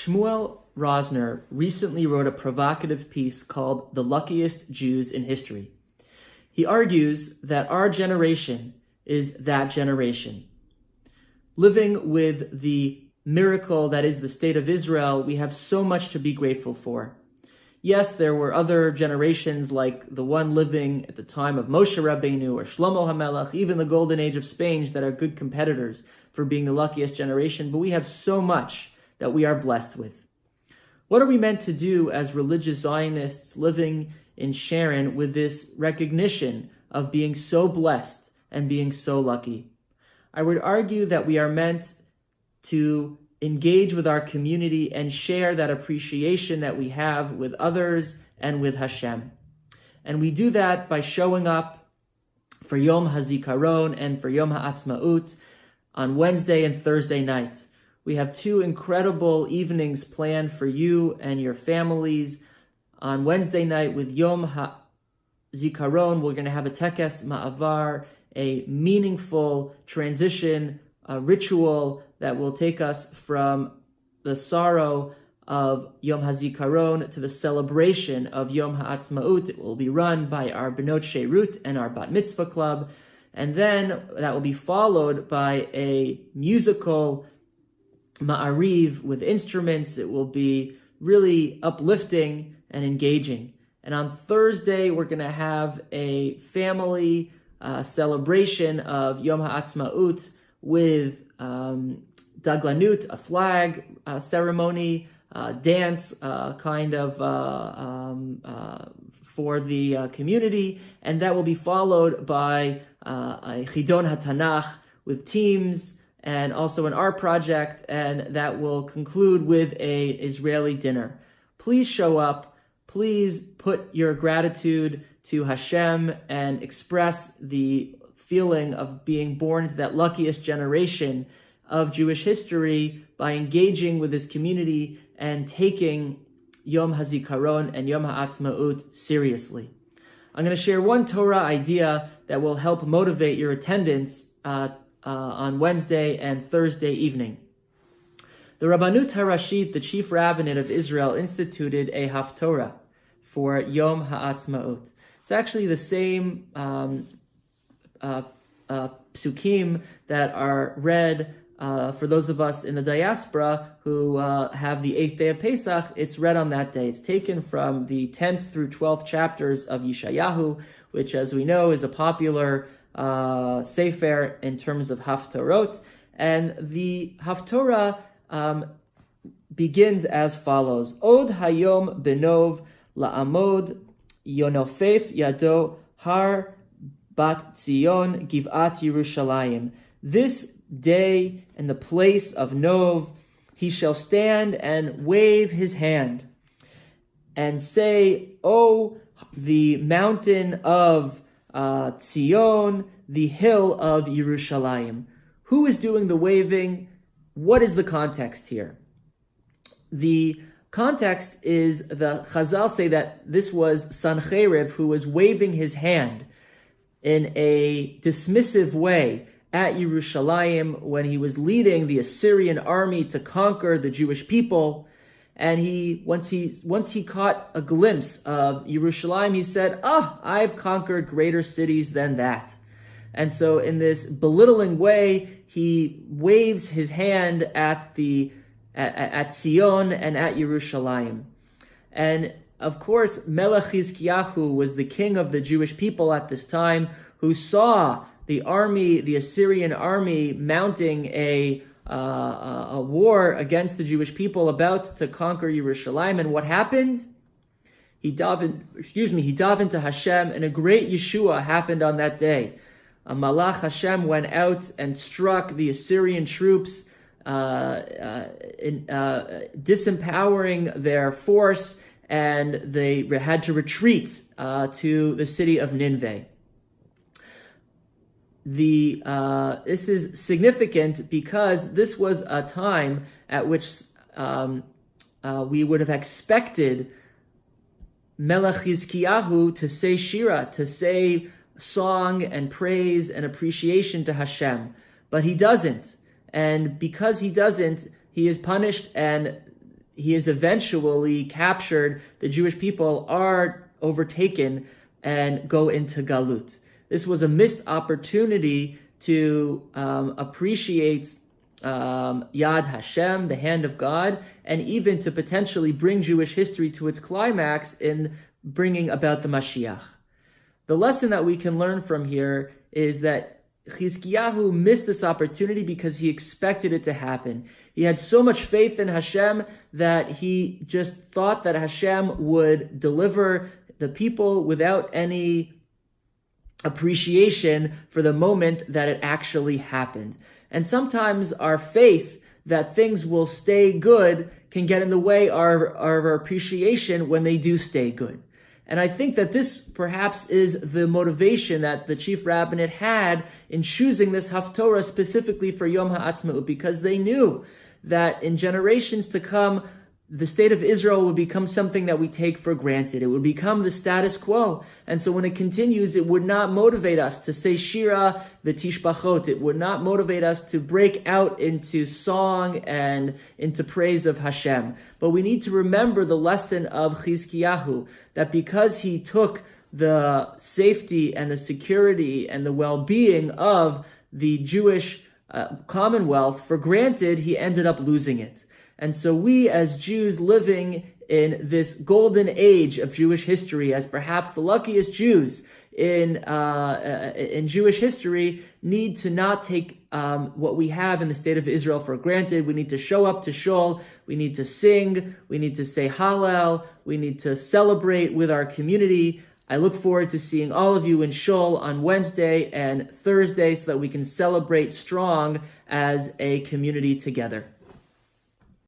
Shmuel Rosner recently wrote a provocative piece called "The Luckiest Jews in History." He argues that our generation is that generation. Living with the miracle that is the state of Israel, we have so much to be grateful for. Yes, there were other generations like the one living at the time of Moshe Rabbeinu or Shlomo HaMelech, even the golden age of Spain, that are good competitors for being the luckiest generation, but we have so much that we are blessed with. What are we meant to do as religious Zionists living in Sharon with this recognition of being so blessed and being so lucky? I would argue that we are meant to engage with our community and share that appreciation that we have with others and with Hashem. And we do that by showing up for Yom Hazikaron and for Yom Haatzmaut on Wednesday and Thursday night. We have two incredible evenings planned for you and your families. On Wednesday night with Yom HaZikaron, we're going to have a Tekes Ma'avar, a meaningful transition, a ritual that will take us from the sorrow of Yom HaZikaron to the celebration of Yom Ha'atzmaut. It will be run by our Benot Sheirut and our Bat Mitzvah Club. And then that will be followed by a musical Ma'ariv with instruments. It will be really uplifting and engaging. And on Thursday, we're going to have a family celebration of Yom Ha'atzmaut with Daglanut, a flag ceremony, dance for the community. And that will be followed by a Chidon HaTanach with teams, and also an art project, and that will conclude with a Israeli dinner. Please show up. Please put your gratitude to Hashem and express the feeling of being born into that luckiest generation of Jewish history by engaging with this community and taking Yom HaZikaron and Yom Ha'atzmaut seriously. I'm going to share one Torah idea that will help motivate your attendance on Wednesday and Thursday evening. The Rabbanut HaRashit, the chief rabbinate of Israel, instituted a Haftorah for Yom Ha'atzmaut. It's actually the same psukim that are read for those of us in the diaspora who have the 8th day of Pesach. It's read on that day. It's taken from the 10th through 12th chapters of Yeshayahu, which, as we know, is a popular sefer in terms of Haftorot. And the Haftorah begins as follows: Od hayom benov la'amod yonofef yado har bat Zion giv'at Yerushalayim. This day in the place of Nov, he shall stand and wave his hand and say, "O the mountain of Zion, the hill of Yerushalayim." Who is doing the waving? What is the context here? The context is the Chazal say that this was Sancheriv who was waving his hand in a dismissive way at Yerushalayim when he was leading the Assyrian army to conquer the Jewish people. And once he caught a glimpse of Yerushalayim, he said, I've conquered greater cities than that. And so in this belittling way, he waves his hand at Sion and at Yerushalayim. And of course, Melech Hizkiyahu was the king of the Jewish people at this time, who saw the army, the Assyrian army, mounting a war against the Jewish people, about to conquer Yerushalayim. And what happened? He davened to Hashem, and a great Yeshua happened on that day. A Malach Hashem went out and struck the Assyrian troops, disempowering their force, and they had to retreat to the city of Nineveh. This is significant because this was a time at which we would have expected Melech Hizkiyahu to say Shira, to say song and praise and appreciation to Hashem. But he doesn't. And because he doesn't, he is punished, and he is eventually captured, the Jewish people are overtaken and go into Galut. This was a missed opportunity to appreciate Yad Hashem, the hand of God, and even to potentially bring Jewish history to its climax in bringing about the Mashiach. The lesson that we can learn from here is that Chizkiyahu missed this opportunity because he expected it to happen. He had so much faith in Hashem that he just thought that Hashem would deliver the people without any appreciation for the moment that it actually happened. And sometimes our faith that things will stay good can get in the way of our appreciation when they do stay good. And I think that this perhaps is the motivation that the chief rabbinate had in choosing this Haftorah specifically for Yom Haatzmaut, because they knew that in generations to come, the state of Israel would become something that we take for granted. It would become the status quo. And so when it continues, it would not motivate us to say Shira v'tishbachot. It would not motivate us to break out into song and into praise of Hashem. But we need to remember the lesson of Chizkiyahu, that because he took the safety and the security and the well-being of the Jewish commonwealth for granted, he ended up losing it. And so we as Jews living in this golden age of Jewish history, as perhaps the luckiest Jews in Jewish history, need to not take what we have in the state of Israel for granted. We need to show up to Shul. We need to sing. We need to say Hallel. We need to celebrate with our community. I look forward to seeing all of you in Shul on Wednesday and Thursday so that we can celebrate strong as a community together.